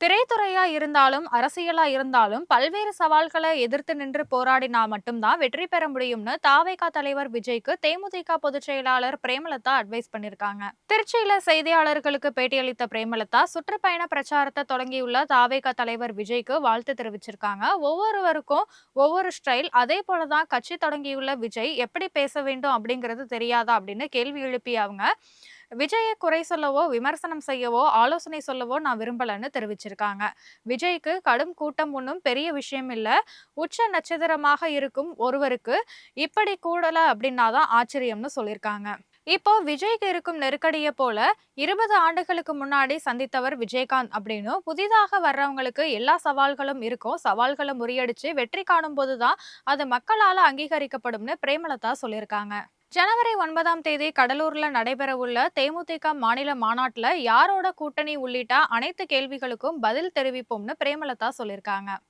திரைத்துறையா இருந்தாலும், அரசியலா இருந்தாலும் பல்வேறு சவால்கள எதிர்த்து நின்று போராடினா மட்டும்தான் வெற்றி பெற முடியும்னு தாவேகா தலைவர் விஜய்க்கு தேமுதிக பொதுச் செயலாளர் பிரேமலதா அட்வைஸ் பண்ணிருக்காங்க. திருச்சியில செய்தியாளர்களுக்கு பேட்டியளித்த பிரேமலதா, சுற்றுப்பயண பிரச்சாரத்தை தொடங்கியுள்ள தாவேகா தலைவர் விஜய்க்கு வாழ்த்து தெரிவிச்சிருக்காங்க. ஒவ்வொருவருக்கும் ஒவ்வொரு ஸ்டைல். அதே போலதான் கட்சி தொடங்கியுள்ள விஜய் எப்படி பேச வேண்டும் அப்படிங்கிறது தெரியாதா அப்படின்னு கேள்வி எழுப்பிய அவங்க, விஜய குறை சொல்லவோ, விமர்சனம் செய்யவோ, ஆலோசனை சொல்லவோ நான் விரும்பலன்னு தெரிவிச்சிருக்காங்க. விஜய்க்கு கடும் கூட்டம் ஒண்ணும் பெரிய விஷயம் இல்ல. உச்ச நட்சத்திரமாக இருக்கும் ஒருவருக்கு இப்படி கூடல அப்படின்னாதான் ஆச்சரியம்னு சொல்லியிருக்காங்க. இப்போ விஜய்க்கு இருக்கும் நெருக்கடிய போல 20 ஆண்டுகளுக்கு முன்னாடி சந்தித்தவர் விஜயகாந்த் அப்படின்னு புதிதாக வர்றவங்களுக்கு எல்லா சவால்களும் இருக்கும். சவால்களை முறியடிச்சு வெற்றி காணும் போதுதான் அது மக்களால அங்கீகரிக்கப்படும்னு பிரேமலதா சொல்லியிருக்காங்க. ஜனவரி 9ஆம் தேதி கடலூர்ல நடைபெறவுள்ள தேமுதிக மாநில மாநாட்டுல யாரோட கூட்டணி உள்ளிட்ட அனைத்து கேள்விகளுக்கும் பதில் தெரிவிப்போம்னு பிரேமலதா சொல்லியிருக்காங்க.